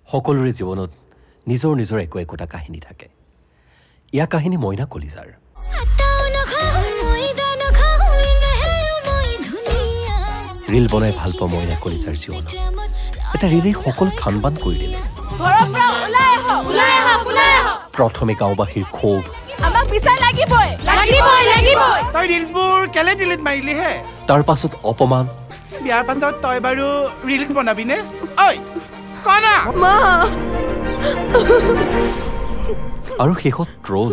সকলোৰে জীৱনত নিজৰ নিজৰ একোটা কাহিনী থাকে ইয়া কাহিনী মইনা কলিজাৰ ৰিল বনাই ভাল পোৱা মইনা কলিজাৰ জীৱনত এটা ৰিলে সকলো থানবান কৰি দিলে প্ৰথমে গাঁওবাসীৰ ক্ষোভ আমাক বিচাৰ লাগিবই তই ৰিলবোৰ কেলে ডিলিট মাৰিলি হে তাৰ পাছত অপমান বিয়াৰ পাছত তই বাৰু ৰিল বনাবিনে ঐ কনা মা আৰু শেষত ট্ৰল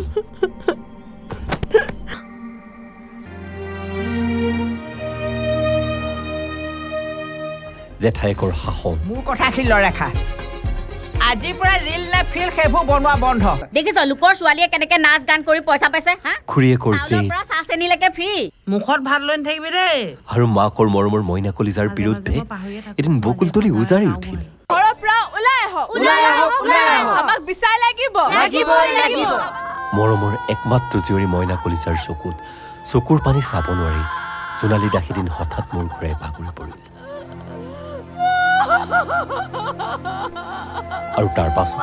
জেঠাইকৰ শাসন মোৰ কথাখিনি লৰাখা আজি পৰা ৰিল না ফিল খেভু বনোৱা বন্ধ দেখিছ লোকৰ ছোৱালীয়ে কেনেকে নাচ গান কৰি পইচা পাইছে হা খুৰীয়ে কৰিছে পৰা চাচেনিলৈকে ফ্ৰী মুখত ভাত লৈ থাকিবি দেই আৰু মাকৰ মৰমৰ মইনা কলিজাৰ বিৰুদ্ধে এদিন বকুল তলি উজাৰি উঠিল ঘৰৰ পৰা ওলাই আহক আমাক বিচাৰ লাগিব মৰমৰ একমাত্ৰ জীয়ৰী মইনা কলিজাৰ চকুৰ পানী চাব নোৱাৰি জোনালী দাসী দিন হঠাৎ মূৰ ঘূৰাই বাগৰি পৰিল আৰু তাৰ পাছত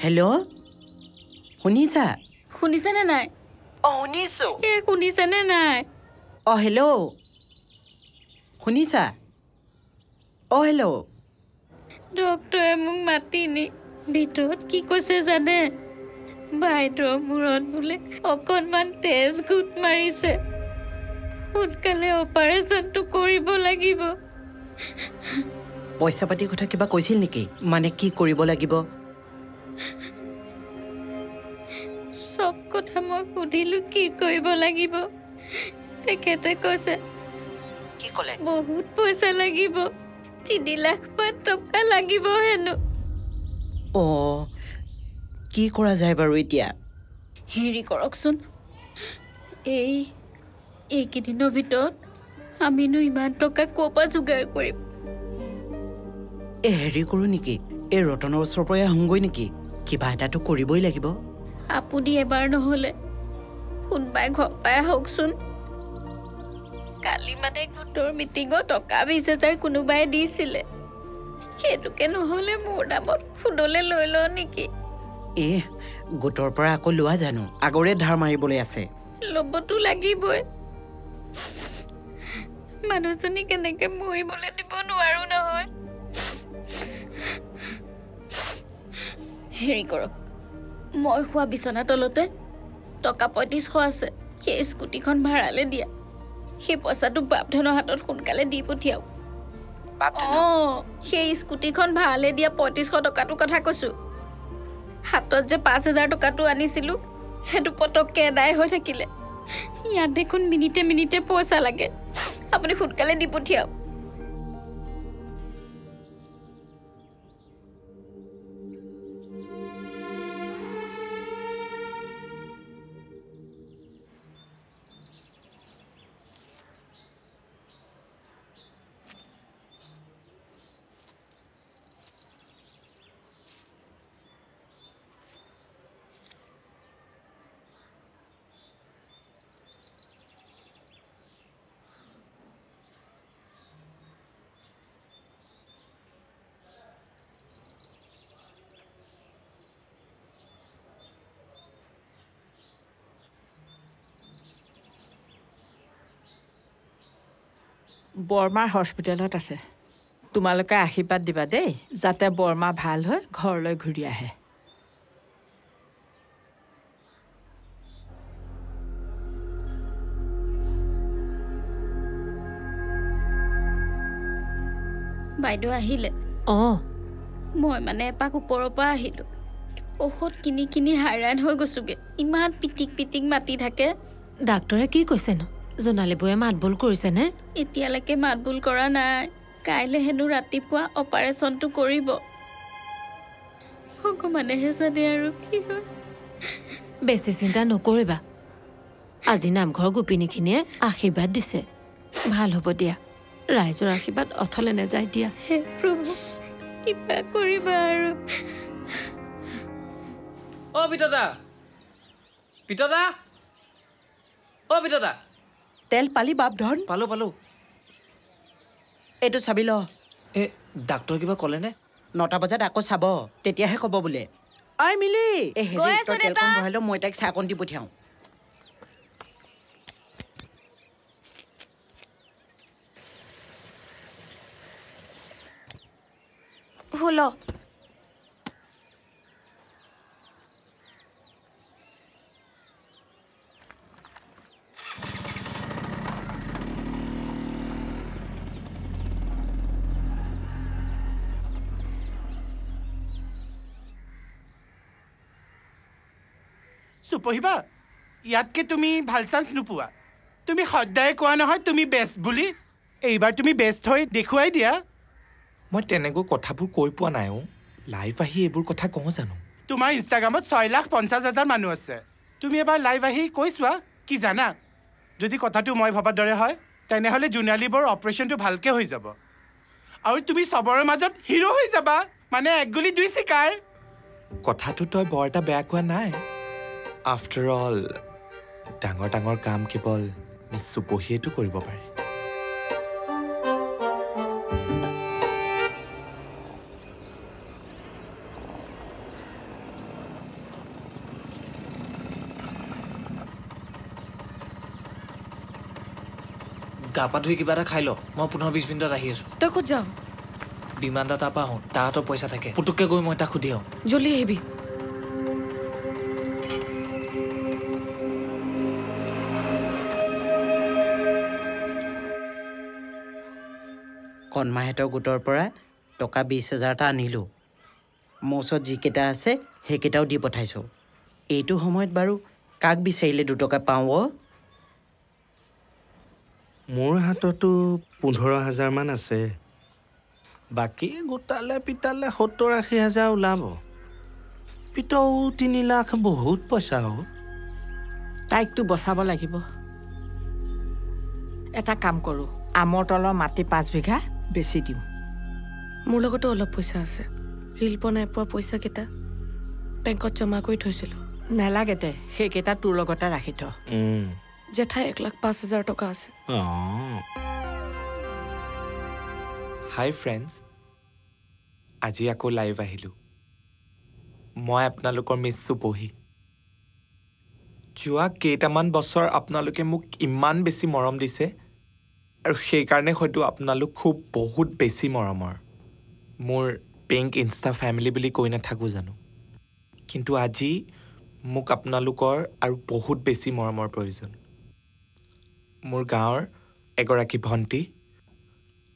হেল্ল' শুনিছেনে নাই শুনিছো শুনিছেনে নাই হেল্ল' শুনিছা হেল্ল' ডক্টৰে মোক মাতি নি ভিতৰত কি কৈছে জানে বাইদেউৰ মূৰত বোলে অকণমান তেজ গোট মাৰিছে সোনকালে অপাৰেশ্যনটো কৰিব লাগিব পইচা পাতি কথা কিবা কৈছিল নেকি মানে কি কৰিব লাগিব সব কথা মই সুধিলো কি কৰিব লাগিব তেখেতে কৈছে কি ক'লে বহুত পইচা লাগিব 3 লাখ টকা লাগিব হেনো কি কৰা যায় বাৰু এতিয়া হেৰি কৰকচোন এইকেইদিনৰ ভিতৰত আমিনো ইমান টকা ক'ৰ পৰা যোগাৰ কৰিম হেৰি কৰোঁ নেকি এই ৰতনৰ ওচৰৰ পৰা আহোঁগৈ নেকি কিবা এটাতো কৰিবই লাগিব আপুনি এবাৰ নহ'লে কোনোবাই ঘৰ পাই আহকচোন কালি মানে গোটৰ মিটিঙত টকা 20,000 কোনোবাই দিছিলে সেইটোকে নহ'লে মোৰ নামত সুদলে লৈ লওঁ নেকি গোটৰ পৰা আকৌ লোৱা জানো আগৰে ধাৰ মাৰিবলৈ আছে ল'বতো লাগিবই মানুহজনী কেনেকে মৰিবলৈ দিব নোৱাৰো নহয় হেৰি কৰক মই খোৱা বিচনা তলতে টকা 3500 আছে সেই স্কুটিখন ভাড়ালে দিয়া সেই পইচাটো বাপধনৰ হাতত সোনকালে দি পঠিয়াওক সেই স্কুটিখন ভাড়ালে দিয়া 3500 টকাটোৰ কথা কৈছো হাতত যে 5,000 টকাটো আনিছিলো সেইটো পটককে এদায় হৈ থাকিলে ইয়াত দেখোন মিনিটে পইচা লাগে আপুনি সোনকালে দি পঠিয়াওক বৰমাৰ হস্পিটেলত আছে তোমালোকে আশীৰ্বাদ দিবা দেই যাতে বৰমা ভাল হৈ ঘৰলৈ ঘূৰি আহে বাইদেউ আহিলে মই মানে এপাক ওপৰৰ পৰা আহিলো ঔষধ কিনি হাইৰাণ হৈ গৈছোগে ইমান পিটিক মাতি থাকে ডাক্তৰে কি কৈছেনো জোনালী বৌয়ে মাতবোল কৰিছেনে এতিয়ালৈকে মাতবোল কৰা নাই কাইলৈ হেনো ৰাতিপুৱা অপাৰেশ্যনটো কৰিব ভগৱানেহে জানে আৰু কি হয় বেছি চিন্তা নকৰিবা আজি নামঘৰ গোপিনীখিনিয়ে আশীৰ্বাদ দিছে ভাল হ'ব দিয়া ৰাইজৰ আশীৰ্বাদ অথলে নাযায় দিয়া হে প্ৰভু কিবা কৰিবা আৰু পিতদা তেল পালি বাপ ধন পালো এইটো চাবি ল ডাক্তৰ কিবা ক'লেনে 9টা বজাত আকৌ চাব তেতিয়াহে ক'ব বোলে মিলি তেলকণ ভৰাই ল মই তাইক চাহকণ দি পঠিয়াওঁ হ'ল সুপহিবা ইয়াতকে তুমি ভাল চান্স নোপোৱা তুমি সদায় কোৱা নহয় তুমি বেষ্ট বুলি এইবাৰ তুমি বেষ্ট হৈ দেখুৱাই দিয়া মই তেনেকৈ কথাবোৰ কৈ পোৱা নাই লাইভ আহি এইবোৰ কথা কওঁ জানো তোমাৰ ইনষ্টাগ্ৰামত 6,50,000 মানুহ আছে তুমি এবাৰ লাইভ আহি কৈ চোৱা কি জানা যদি কথাটো মই ভবাৰ দৰে হয় তেনেহ'লে জোনালী বৌৰ অপাৰেশ্যনটো ভালকৈ হৈ যাব আৰু তুমি চবৰে মাজত হিৰো হৈ যাবা মানে এক গুলি দুই চিকাৰ কথাটো তই বৰ এটা বেয়া কোৱা নাই আফটাৰ অল ডাঙৰ কাম কেৱল মিছ সুপহিয়েতো কৰিব পাৰে গা পা ধুই কিবা এটা খাই ল মই 15-20 মিনিটত আহি আছো তই ক'ত যাওঁ বিমান দাদাৰ পৰা আহোঁ তাৰ হাতত পইচা থাকে পুতুককৈ গৈ মই তাক সুধি আহোঁ জলদি আহিবি কণমাহঁতৰ গোটৰ পৰা টকা 20,000টা আনিলোঁ মোৰ ওচৰত যিকেইটা আছে সেইকেইটাও দি পঠাইছোঁ এইটো সময়ত বাৰু কাক বিচাৰিলে 2 টকা পাওঁ মোৰ হাততো 15,000 মান আছে বাকী গোটালে পিটালে 70-80,000 ওলাব পিতৌ 3 লাখ বহুত পইচা তাইকতো বচাব লাগিব এটা কাম কৰোঁ আমৰ তলৰ মাটি 5 বিঘা বেছি দিম মোৰ লগতো অলপ পইচা আছে ৰিল বনাই পোৱা পইচাকেইটা বেংকত জমা কৰি থৈছিলোঁ নালাগে দে সেইকেইটা তোৰ লগতে ৰাখি থ জেঠাই 1,05,000 টকা আছে হাই ফ্ৰেণ্ডছ আজি আকৌ লাইভ আহিলোঁ মই আপোনালোকৰ মিছ চুপহী যোৱা কেইটামান বছৰ আপোনালোকে মোক ইমান বেছি মৰম দিছে আৰু সেইকাৰণে হয়তো আপোনালোক খুব বহুত বেছি মৰমৰ মোৰ পিংক ইনষ্টা ফেমিলি বুলি কৈ নাথাকোঁ জানো কিন্তু আজি মোক আপোনালোকৰ আৰু বহুত বেছি মৰমৰ প্ৰয়োজন মোৰ গাঁৱৰ এগৰাকী ভণ্টি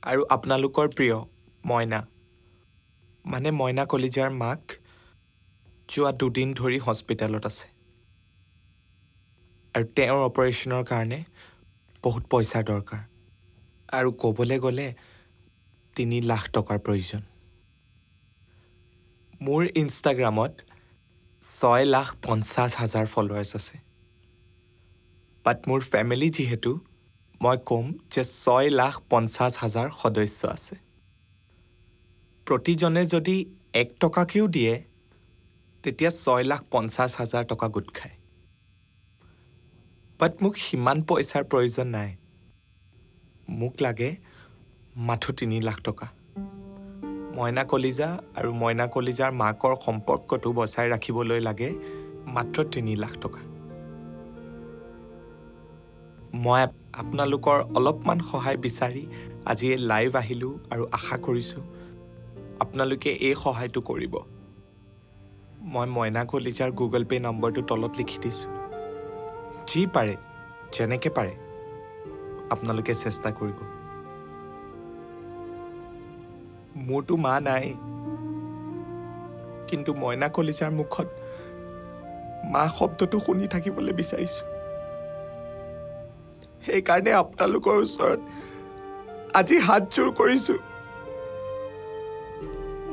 আৰু আপোনালোকৰ প্ৰিয় মইনা মানে মইনা কলিজাৰ মাক যোৱা 2 দিন ধৰি হস্পিটেলত আছে আৰু তেওঁৰ অপাৰেশ্যনৰ কাৰণে বহুত পইচাৰ দৰকাৰ আৰু ক'বলৈ গ'লে 3 লাখ টকাৰ প্ৰয়োজন মোৰ ইনষ্টাগ্ৰামত 6,50,000 ফলোৱাৰ্ছ আছে বাট মোৰ ফেমিলি যিহেতু মই ক'ম যে 6,50,000 সদস্য আছে প্ৰতিজনে যদি 1 টকাকেও দিয়ে তেতিয়া 6,50,000 টকা গোট খায় বাট মোক সিমান পইচাৰ প্ৰয়োজন নাই মোক লাগে মাথো 3 লাখ টকা মইনা কলিজা আৰু মইনা কলিজাৰ মাকৰ সম্পৰ্কটো বচাই ৰাখিবলৈ লাগে মাত্ৰ 3 লাখ টকা মই আপোনালোকৰ অলপমান সহায় বিচাৰি আজি এই লাইভ আহিলোঁ আৰু আশা কৰিছোঁ আপোনালোকে এই সহায়টো কৰিব মই মইনা কলিজাৰ গুগল পে' নম্বৰটো তলত লিখি দিছোঁ যি পাৰে যেনেকৈ পাৰে আপোনালোকে চেষ্টা কৰিব মোৰতো মা নাই কিন্তু মইনা কলিজাৰ মুখত মা শব্দটো শুনি থাকিবলৈ বিচাৰিছোঁ সেইকাৰণে আপোনালোকৰ ওচৰত আজি হাত জোৰ কৰিছোঁ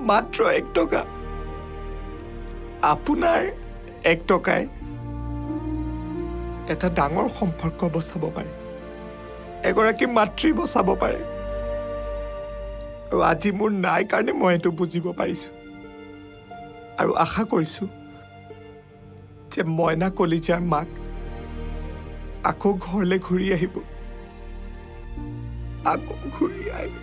মাত্ৰ 1 টকা আপোনাৰ 1 টকাই এটা ডাঙৰ সম্পৰ্ক বচাব পাৰে এগৰাকী মাতৃ বচাব পাৰে আৰু আজি মোৰ নাই কাৰণে মই এইটো বুজিব পাৰিছোঁ আৰু আশা কৰিছোঁ যে মইনা কলিজাৰ মাক আকৌ ঘৰলৈ ঘূৰি আহিব আকৌ ঘূৰি আহিব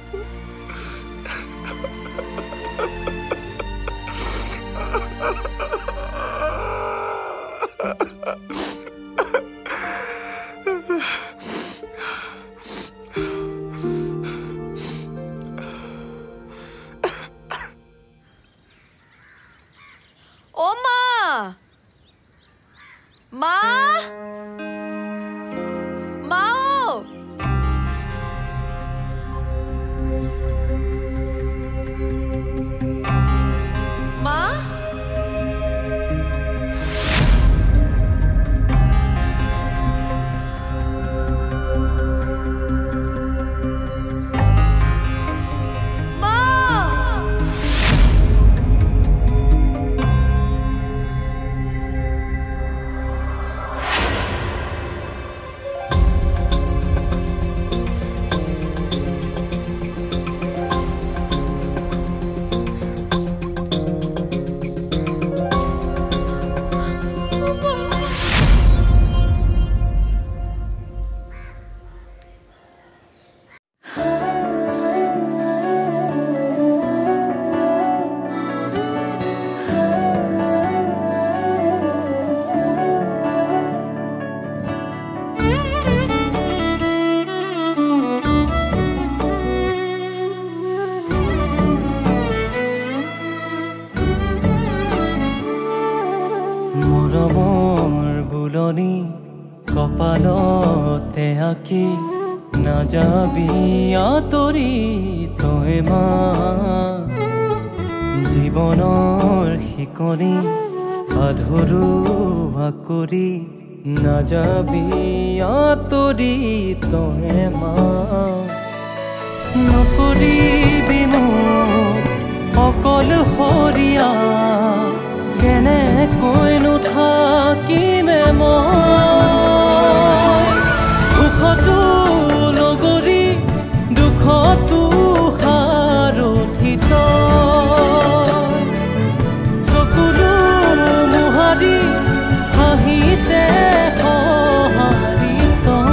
কপালতে আঁকি নাযাবি আঁতৰি তই মা জীৱনৰ শিকনি আধৰুৱা কৰি নাযাবি আঁতৰি তই মা নকৰিবি মোক অকলশৰীয়া কেনেকৈনো থাকিমে মই সুখতো লগৰী দুখতো সাৰথি তই চকুলো মোহাৰি হাঁহিতে সঁহাৰি তই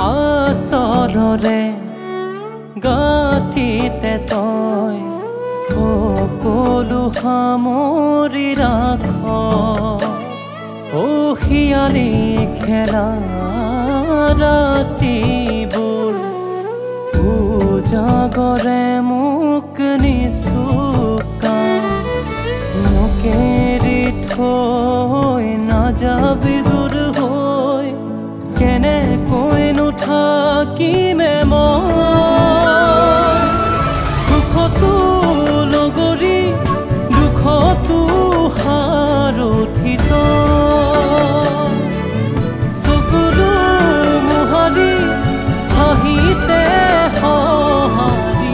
আচলৰে গাঁঠিতে তই সকলো সামৰি ৰাখ শিয়ালি খেলা ৰাতিবোৰ উজাগৰে মোক নিচুকা মোকেৰি থৈ নাযাবি দূৰ হৈ কেনেকৈনো থাকিমে মই সুখতো লগৰী দুখতো সাৰথি তই চকুলো মোহাৰি হাঁহিতে সঁহাৰি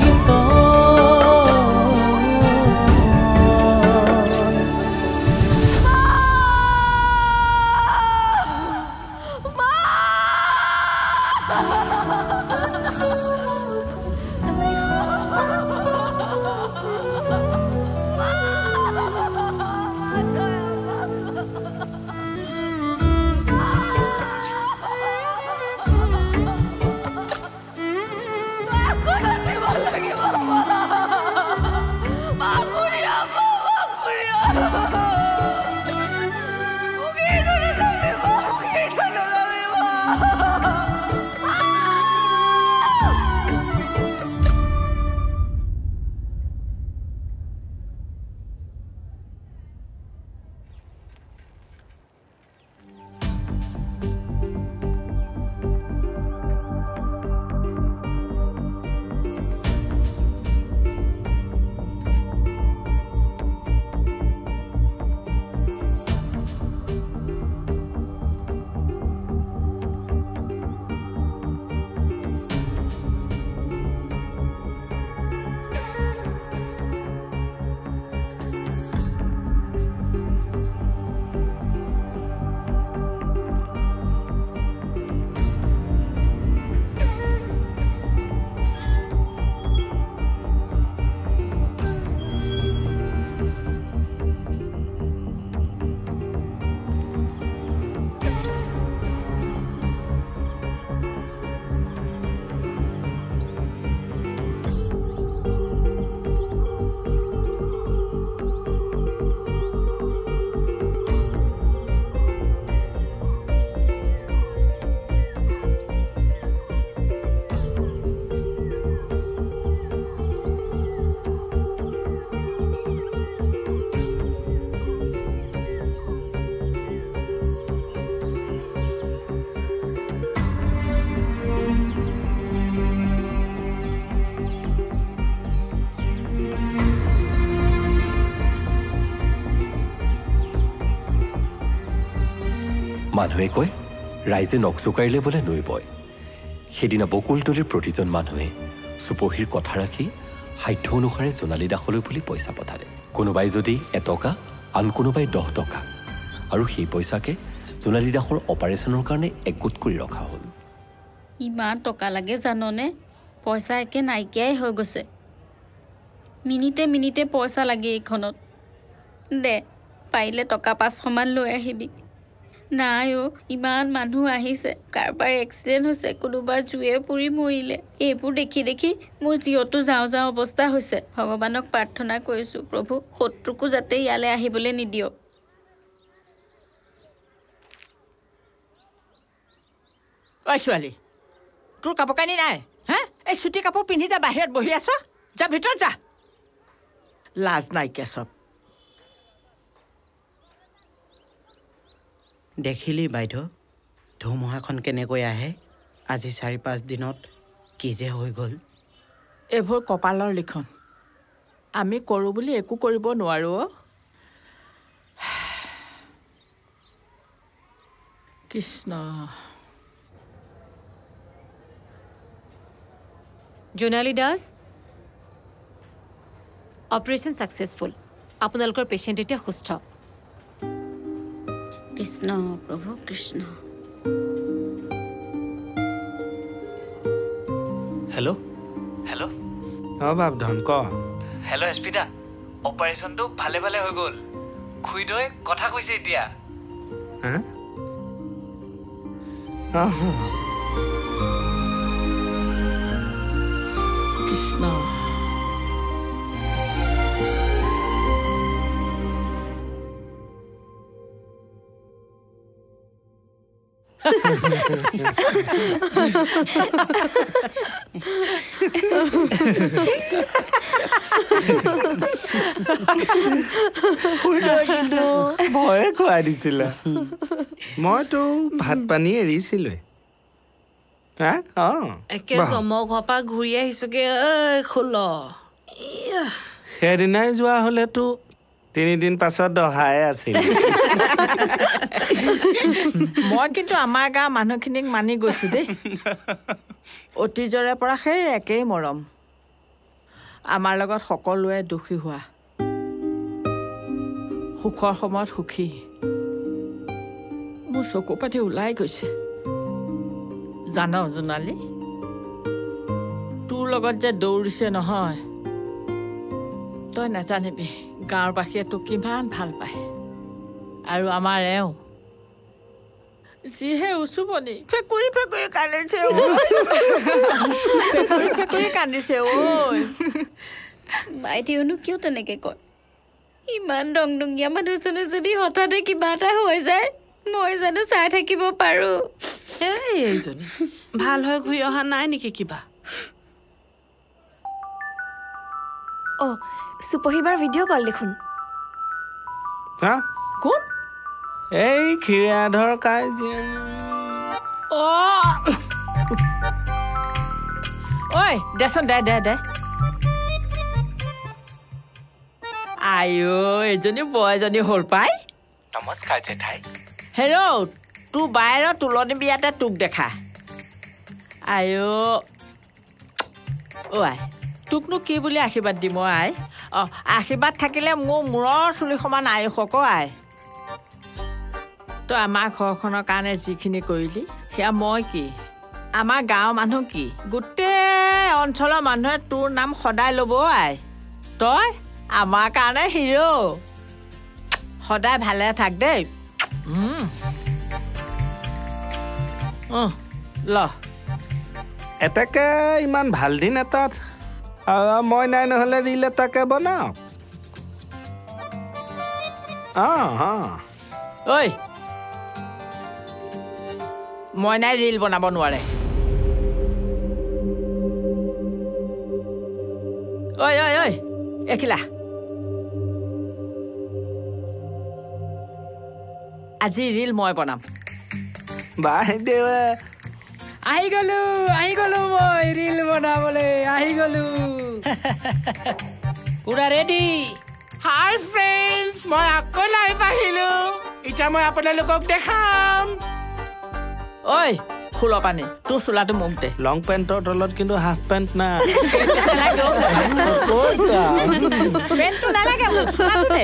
মানুহে কয় ৰাইজে নখ জোকাৰিলে বোলে নৈ বয় সেইদিনা বকুলতলীৰ প্ৰতিজন মানুহে চুপহীৰ কথা ৰাখি সাধ্য অনুসাৰে জোনালী দাসলৈ বুলি পইচা পঠালে কোনোবাই যদি এটকা আন কোনোবাই 10 টকা আৰু সেই পইচাকে জোনালী দাসৰ অপাৰেশ্যনৰ কাৰণে একগোট কৰি ৰখা হ'ল ইমান টকা লাগে জাননে পইচা একে নাইকিয়াই হৈ গৈছে মিনিটে মিনিটে পইচা লাগে এইখনত দে পাৰিলে টকা 500 মান লৈ আহিবি নাই ইমান মানুহ আহিছে কাৰোবাৰ এক্সিডেণ্ট হৈছে কোনোবা জুয়ে পুৰি মৰিলে এইবোৰ দেখি দেখি মোৰ জিঅটো যাওঁ যাওঁ অৱস্থা হৈছে ভগৱানক প্ৰাৰ্থনা কৰিছোঁ প্ৰভু শত্ৰুকো যাতে ইয়ালৈ আহিবলৈ নিদিয়ক ঐ ছোৱালী তোৰ কাপোৰ কানি নাই হা এই চুটি কাপোৰ পিন্ধি যা বাহিৰত বহি আছ যা ভিতৰত যা লাজ নাইকিয়া চব দেখিলি বাইদেউ ধুমুহাখন কেনেকৈ আহে আজি 4-5 দিনত কি যে হৈ গ'ল এইবোৰ কপালৰ লিখন আমি কৰোঁ বুলি একো কৰিব নোৱাৰোঁ কৃষ্ণ জোনালী দাস অপাৰেশ্যন ছাকচেছফুল আপোনালোকৰ পেচেণ্ট এতিয়া সুস্থ কৃষ্ণ প্ৰভু কৃষ্ণ হেল্ল' হেল্ল' বাপ ধন ক হেল্ল' এছপিতা অপাৰেশ্যনটো ভালে ভালে হৈ গ'ল খুইদৈ কথা কৈছে এতিয়া কৃষ্ণ কিন্তু ভয়ে খুৱাই দিছিলা মইতো ভাত পানী এৰিছিলোৱে একে জমৰ ঘৰৰ পৰা ঘূৰি আহিছোগে খোল সেইদিনাই যোৱা হলেতো 3 দিন পাছত দহাই আছিল মই কিন্তু আমাৰ গাঁৱৰ মানুহখিনিক মানি গৈছো দেই অতীজৰে পৰা সেই একেই মৰম আমাৰ লগত সকলোৱে দুখী হোৱা সুখৰ সময়ত সুখী মোৰ চকু পাতি ওলাই গৈছে জান জোনালী তোৰ লগত যে দৌৰিছে নহয় তই নাজানিবি গাঁৱৰ বাসীয়ে তোক কিমান ভাল পায় আৰু আমাৰ এওঁ যিহে উচুপনি ফেকুৰি ফেকুৰি কান্দিছে ফেকুৰি কান্দিছে ঐ বাইদেউনো কিয় তেনেকৈ কয় ইমান ডংডঙীয়া মানুহজনে যদি হঠাতে কিবা এটা হৈ যায় মই জানো চাই থাকিব পাৰোঁ এইজনী ভাল হৈ ঘূৰি অহা নাই নেকি কিবা সুপহিবাৰ ভিডিঅ' কল দেখোন কোন এই খিৰাধৰ কাজিয়া ঐ দেচোন দে দে দে আইঅ এজনী বয়জনী হ'ল পাই নমস্কাৰ জেঠাই হেৰ' তোৰ বায়েৰৰ তুলনি বিয়াতে তোক দেখা আইঅ আই তোকনো কি বুলি আশীৰ্বাদ দিম আই আশীৰ্বাদ থাকিলে মোৰ মূৰৰ চুলি সমান আয়ুসক আই তই আমাৰ ঘৰখনৰ কাৰণে যিখিনি কৰিলি সেয়া মই কি আমাৰ গাঁৱৰ মানুহ কি গোটেই অঞ্চলৰ মানুহে তোৰ নাম সদায় ল'ব আই তই আমাৰ কাৰণে হিৰো সদায় ভালে থাক দেই ল এটাকে ইমান ভাল দিন এটাত মই নাই নহ'লে ৰিল এটাকে বনাওক ঐ মই নাই ৰিল বনাব নোৱাৰে ঐ ঐ ঐ এখিলা আজি ৰিল মই বনাম বাইদেউ আহি গলো মই ৰিল বনাবলৈ আহি গলো পুৰা ৰেডি হাই ফ্ৰেণ্ডছ মই আকৌ লাইভ আহিলো এতিয়া মই আপোনালোকক দেখাম ঐ ফুলৰ পানী তোৰ চোলাটো মোক দে লং পেণ্টৰ তলত কিন্তু হাফ পেণ্ট নাই পেণ্টটো নালাগে মোক চোলাটো দে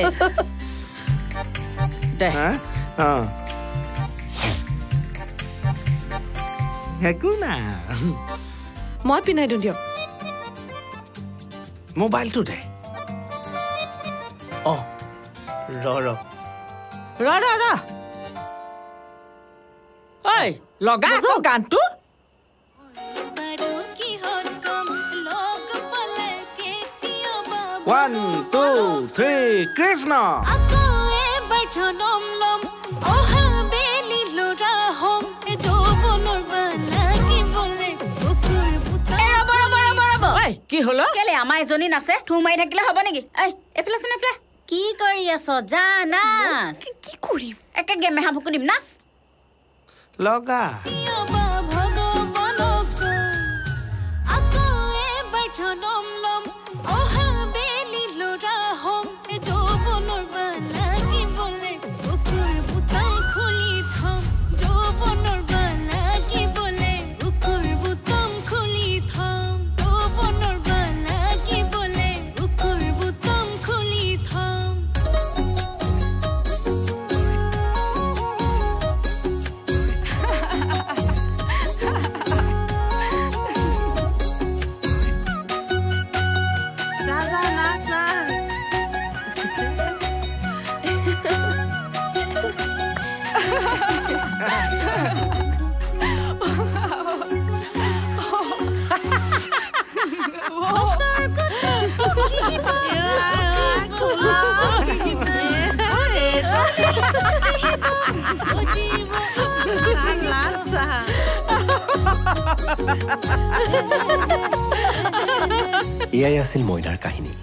দে একো নাই মই পিন্ধাই দিওঁ দিয়ক মোবাইলটো দে অঁ ৰ ৰ ঐ লগা আকৌ গানটো One, two, three, Krishna! কি হলো কেলে আমাৰ এজনী নাচে থু মাৰি থাকিলে হ'ব নেকি এইফালে চোন এইফালে কি কৰি আছ যা নাচ কি কৰিম একে গেমে হাবুকু দিম নাচ লগা এয়াই আছিল মইনাৰ কাহিনী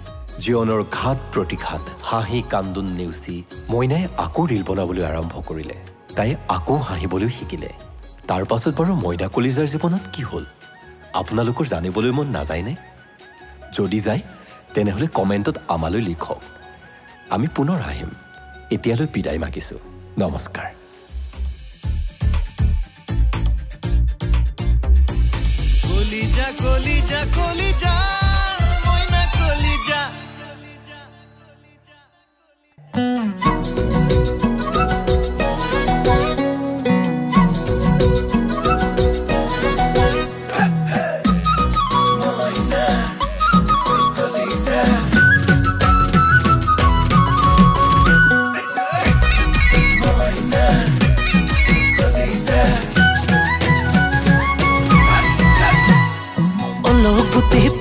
জীৱনৰ ঘাত প্ৰতিঘাত হাঁহি কান্দোন নেওচি মইনাই আকৌ ৰীল বনাবলৈ আৰম্ভ কৰিলে তাই আকৌ হাঁহিবলৈ শিকিলে তাৰ পাছত বাৰু মইনা কলিজাৰ জীৱনত কি হ'ল আপোনালোকৰ জানিবলৈ মন নাযায়নে যদি যায় তেনেহ'লে কমেণ্টত আমালৈ লিখক আমি পুনৰ আহিম এতিয়ালৈ বিদায় মাগিছোঁ নমস্কাৰ কলিজা কলিজা কলিজা মইনা কলিজা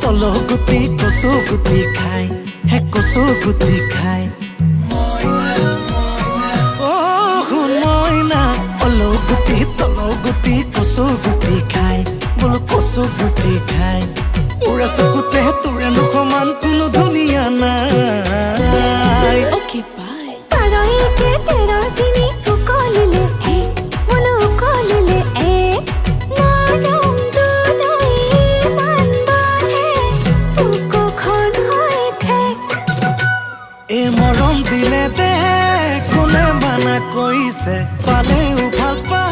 তল গুটি কচু গুটি খাই হে কচু গুটি খাই শুন মইনা অল গুটি তল গুটি কচু গুটি খাই বোলো কচু গুটি খাই উৰা চকুতে তোৰে সমান কোনো ধুনীয়া নাই মৰম দিলে দে কোনে মানা কৈছে পালেও ভাল পা